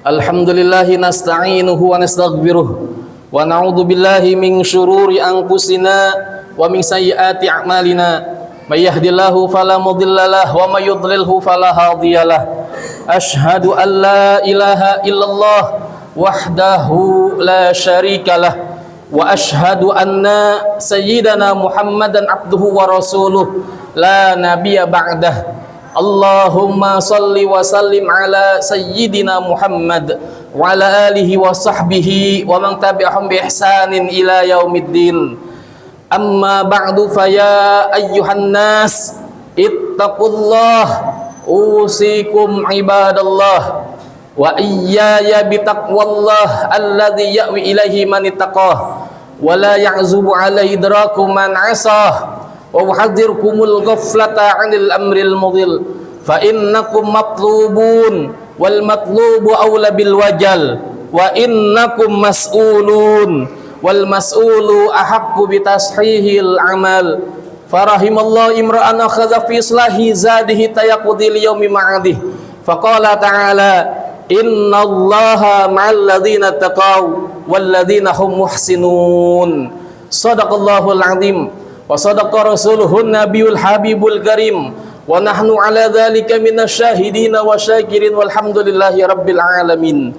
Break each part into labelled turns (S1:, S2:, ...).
S1: Alhamdulillahi nasta'inuhu wa nastaghfiruh wa na'udzu billahi min syururi anfusina wa min sayyiati a'malina may yahdihillahu fala mudhillalah wa may yudlilhu fala hadiyalah. Asyhadu an la ilaha illallah wahdahu la syarikalah wa asyhadu anna sayyidana Muhammadan abduhu wa rasuluh la nabiyya ba'dah. Allahumma salli wa sallim ala sayyidina Muhammad wa ala alihi wa sahbihi wa man tabi'ahum bi ihsanin ila yaumiddin. Amma ba'du fa ya ayyuhan nas ittaqullah usikum ibadallah wa iyaya bitaqwallah alladzi ya'wi ilaihi man ittaqah wa la ya'zubu alaihi idrakum man 'asah wa uhadzirkumul ghaflata 'anil amril mudhil fa innakum matlubun wal matlubu aula bil wajal wa innakum mas'ulun wal mas'ulu ahaqqu bi tashihil amal farahimallahu imra'an akhadha fi islahi zadihi tayaqudil yaumi ma'adih faqala ta'ala innallaha ma'al ladzina taqaw wal ladzina hum muhsinun. Shadaqallahul 'azim wa sadaqa rasuluhun nabiyul habibul karim wa nahnu ala dzalika minasyahidina wa syakirin walhamdulillahi rabbil alamin.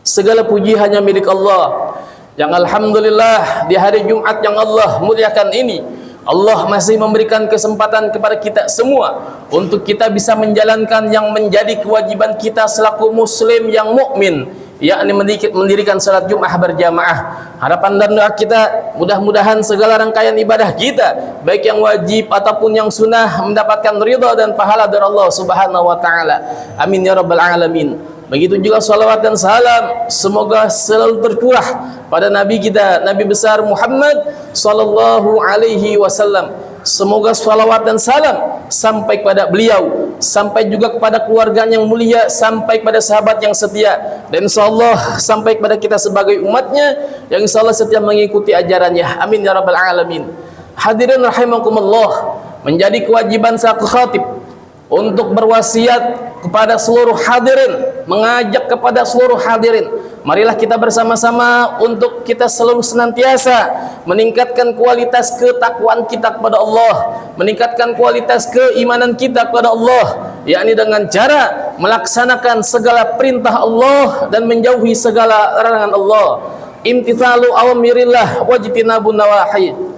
S1: Segala puji hanya milik Allah yang alhamdulillah di hari Jumat yang Allah muliakan ini Allah masih memberikan kesempatan kepada kita semua untuk kita bisa menjalankan yang menjadi kewajiban kita selaku muslim yang mukmin, yakni mendirikan salat Jumat berjamaah. Harapan dan doa kita mudah-mudahan segala rangkaian ibadah kita baik yang wajib ataupun yang sunnah mendapatkan ridha dan pahala dari Allah Subhanahu wa taala. Amin ya rabbal alamin. Begitu juga salawat dan salam semoga selalu tercurah pada Nabi kita, Nabi besar Muhammad sallallahu alaihi wasallam. Semoga salawat dan salam sampai kepada beliau, sampai juga kepada keluarganya yang mulia, sampai kepada sahabat yang setia, dan insyaallah sampai kepada kita sebagai umatnya yang insyaallah setia mengikuti ajarannya. Amin ya rabbal alamin. Hadirin rahimakumullah, menjadi kewajiban selaku khatib untuk berwasiat kepada seluruh hadirin, mengajak kepada seluruh hadirin, marilah kita bersama-sama untuk kita selalu senantiasa meningkatkan kualitas ketakwaan kita kepada Allah, meningkatkan kualitas keimanan kita kepada Allah, yakni dengan cara melaksanakan segala perintah Allah dan menjauhi segala larangan Allah. Imtithalu awamirillah wajtinabun nawahi.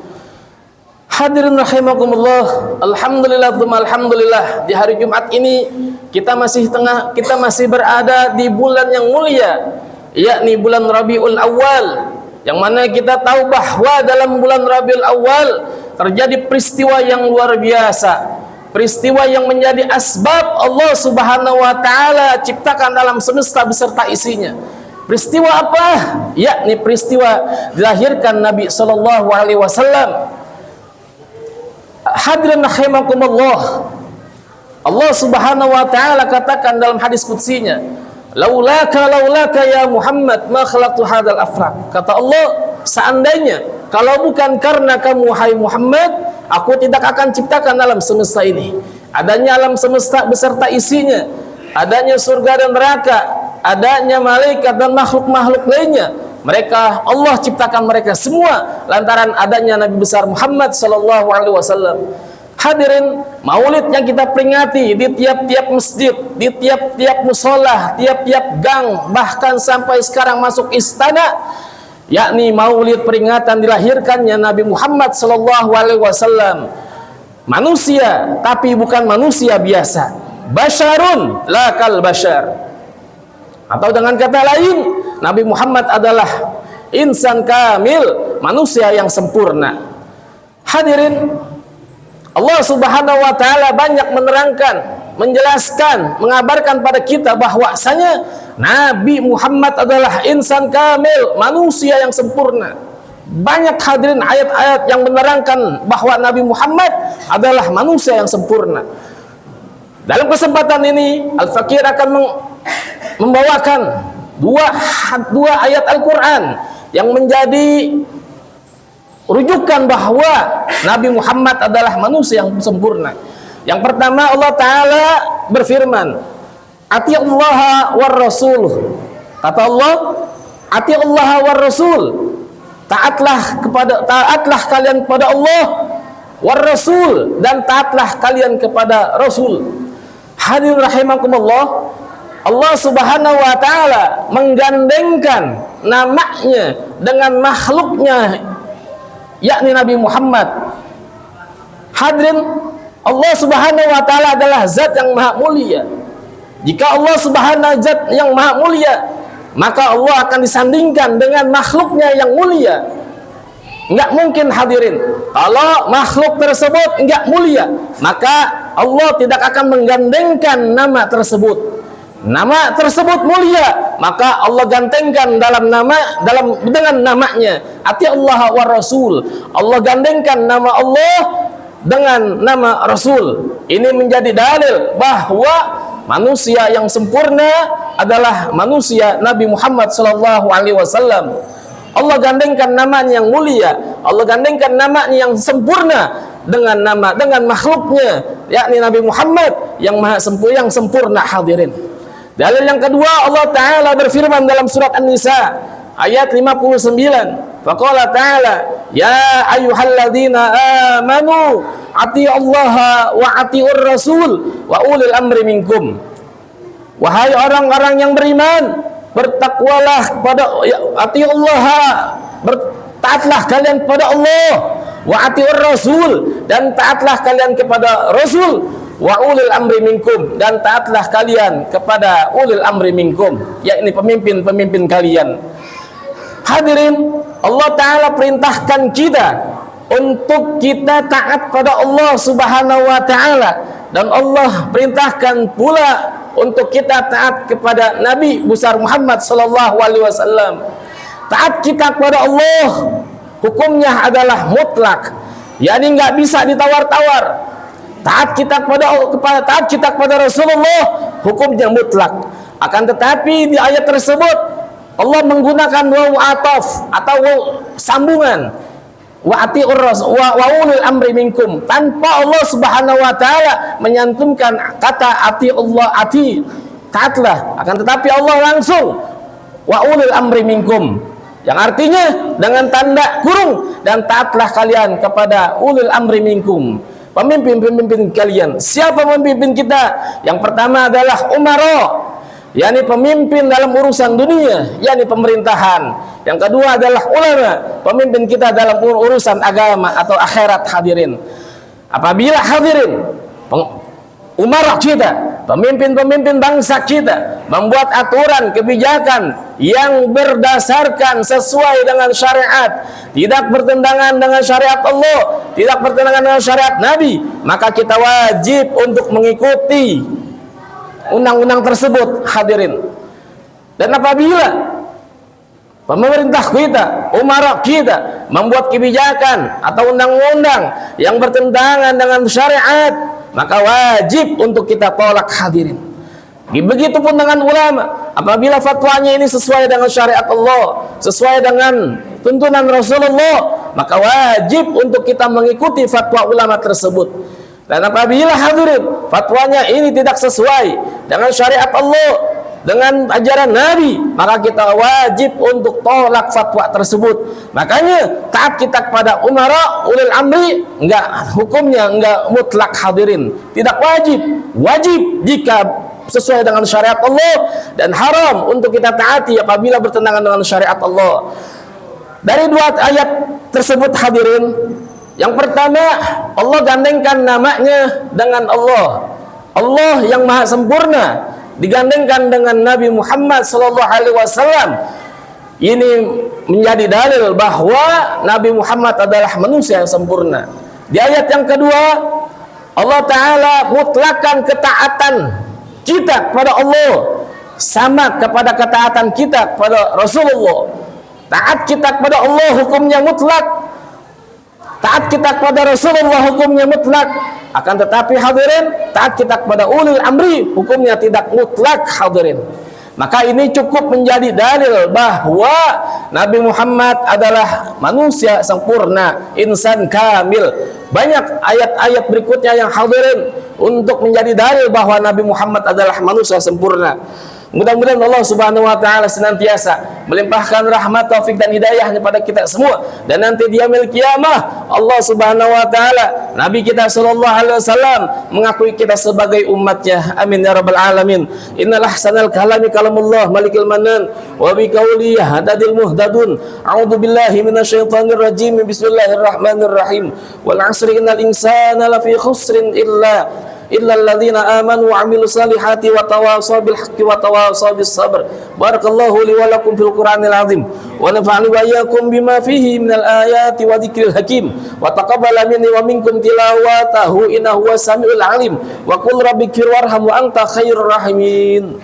S1: Hadirin rahimakumullah, alhamdulillah alhamdulillah, di hari Jumat ini kita masih berada di bulan yang mulia, yakni bulan Rabiul Awal, yang mana kita tahu bahwa dalam bulan Rabiul Awal terjadi peristiwa yang luar biasa, peristiwa yang menjadi asbab Allah Subhanahu wa taala ciptakan alam semesta beserta isinya. Peristiwa apa? Yakni peristiwa dilahirkan Nabi sallallahu alaihi wasallam. Hadirin rahimakumullah, Allah Subhanahu wa taala katakan dalam hadis qudsinya, laulaka ya Muhammad ma khalaqtu hadzal afraq. Kata Allah, seandainya kalau bukan karena kamu wahai Muhammad, aku tidak akan ciptakan alam semesta ini. Adanya alam semesta beserta isinya, adanya surga dan neraka, adanya malaikat dan makhluk-makhluk lainnya, mereka Allah ciptakan mereka semua lantaran adanya Nabi besar Muhammad sallallahu alaihi wasallam. Hadirin, maulid yang kita peringati di tiap-tiap masjid, di tiap-tiap musola, tiap-tiap gang, bahkan sampai sekarang masuk istana, yakni maulid peringatan dilahirkannya Nabi Muhammad sallallahu alaihi wasallam. Manusia, tapi bukan manusia biasa. Basyarun la kal basyar. Atau dengan kata lain, Nabi Muhammad adalah insan kamil, manusia yang sempurna. Hadirin, Allah Subhanahu wa taala banyak menerangkan, menjelaskan, mengabarkan pada kita bahwasanya Nabi Muhammad adalah insan kamil, manusia yang sempurna. Banyak hadirin ayat-ayat yang menerangkan bahwa Nabi Muhammad adalah manusia yang sempurna. Dalam kesempatan ini, Al-Fakir akan membawakan dua ayat Al-Quran yang menjadi rujukan bahwa Nabi Muhammad adalah manusia yang sempurna. Yang pertama, Allah Ta'ala berfirman, atiullaha war rasul. Kata Allah, atiullaha war rasul. Taatlah kalian kepada Allah, war rasul, dan taatlah kalian kepada Rasul. Hadirin rahimakumullah, Allah Subhanahu wa Ta'ala menggandengkan namanya dengan makhluknya, yakni Nabi Muhammad. Hadirin, Allah Subhanahu wa Ta'ala adalah zat yang maha mulia. Jika Allah Subhanahu zat yang maha mulia, maka Allah akan disandingkan dengan makhluknya yang mulia. Enggak mungkin hadirin, kalau makhluk tersebut enggak mulia, maka Allah tidak akan menggandengkan nama tersebut. Nama tersebut mulia, maka Allah gandengkan dengan namanya. Atiullah wa rasul. Allah gandengkan nama Allah dengan nama Rasul. Ini menjadi dalil bahwa manusia yang sempurna adalah manusia Nabi Muhammad sallallahu alaihi wasallam. Allah gandengkan namanya yang mulia, Allah gandengkan namanya yang sempurna dengan makhluknya, yakni Nabi Muhammad yang sempurna. Hadirin, dalil yang kedua, Allah Ta'ala berfirman dalam surat An-Nisa ayat 59. Faqala Ta'ala, ya ayyuhalladzina amanu atiullaha wa atiur rasul wa ulil amri minkum. Wahai orang-orang yang beriman, bertakwalah kepada atiullaha, taatlah kalian kepada Allah, wa atiur rasul, dan taatlah kalian kepada Rasul, wa ulil amri minkum, dan taatlah kalian kepada ulil amri minkum, yakni pemimpin-pemimpin kalian. Hadirin, Allah Ta'ala perintahkan kita untuk kita taat pada Allah Subhanahu wa Ta'ala, dan Allah perintahkan pula untuk kita taat kepada Nabi besar Muhammad sallallahu alaihi wasallam. Taat kita kepada Allah hukumnya adalah mutlak, yakni nggak bisa ditawar-tawar. Taat kita kepada Rasulullah hukumnya mutlak. Akan tetapi di ayat tersebut Allah menggunakan wawu ataf atau sambungan, wa atiur rasul wa ulil amri minkum, tanpa Allah Subhanahu wa Ta'ala menyantumkan kata atiullah, taatlah. Akan tetapi Allah langsung wa ulil amri minkum, yang artinya dengan tanda kurung, dan taatlah kalian kepada ulil amri minkum, pemimpin-pemimpin kalian. Siapa pemimpin kita? Yang pertama adalah umara, yakni pemimpin dalam urusan dunia, yakni pemerintahan. Yang kedua adalah ulama, pemimpin kita dalam urusan agama atau akhirat. Hadirin, apabila hadirin umara kita, pemimpin-pemimpin bangsa kita membuat aturan kebijakan yang berdasarkan sesuai dengan syariat, tidak bertentangan dengan syariat Allah, tidak bertentangan dengan syariat Nabi, maka kita wajib untuk mengikuti undang-undang tersebut. Hadirin, dan apabila pemerintah kita, umara kita membuat kebijakan atau undang-undang yang bertentangan dengan syariat, maka wajib untuk kita tolak. Hadirin, begitupun dengan ulama, apabila fatwanya ini sesuai dengan syariat Allah, sesuai dengan tuntunan Rasulullah, maka wajib untuk kita mengikuti fatwa ulama tersebut. Dan apabila hadirin fatwanya ini tidak sesuai dengan syariat Allah, dengan ajaran Nabi, maka kita wajib untuk tolak fatwa tersebut. Makanya taat kita kepada umara, ulil amri, hukumnya enggak mutlak. Hadirin, tidak wajib. Wajib jika sesuai dengan syariat Allah, dan haram untuk kita taati apabila bertentangan dengan syariat Allah. Dari dua ayat tersebut hadirin, yang pertama, Allah gandengkan namanya dengan Allah. Allah yang maha sempurna digandengkan dengan Nabi Muhammad sallallahu alaihi wasallam. Ini menjadi dalil bahwa Nabi Muhammad adalah manusia yang sempurna. Di ayat yang kedua, Allah Ta'ala mutlakkan ketaatan kita kepada Allah sama kepada ketaatan kita kepada Rasulullah. Taat kita kepada Allah hukumnya mutlak, taat kita kepada Rasulullah hukumnya mutlak. Akan tetapi hadirin, taat kita kepada ulil amri hukumnya tidak mutlak. Hadirin, Maka ini cukup menjadi dalil bahwa Nabi Muhammad adalah manusia sempurna, insan kamil. Banyak ayat-ayat berikutnya yang hadirin untuk menjadi dalil bahwa Nabi Muhammad adalah manusia sempurna. Mudah-mudahan Allah Subhanahu wa taala senantiasa melimpahkan rahmat, taufik dan hidayahnya pada kita semua, dan nanti di yaumil qiyamah Allah Subhanahu wa taala, Nabi kita sallallahu alaihi wasallam mengakui kita sebagai umatnya. Amin ya rabbal alamin. Innal ahsanal kalami kalamullah malikul manan wa bi qawli hadadil muhtadun. A'udzu billahi minasyaitonir rajim. Bismillahirrahmanirrahim. Wal 'asri innal insana lafi khusrin illa alladhina amanu wa 'amilus salihati wa tawasaw bil haqqi wa tawasaw bis sabr. Barakallahu li wa lakum fil Qur'anil azim wa nafa'ani wa iyyakum bima fihi minal ayati wa dzikril hakim wa taqabbala minni wa minkum tilawatahu innahu was samiul alim wa qul rabbighfir warham wa anta khairur rahimin.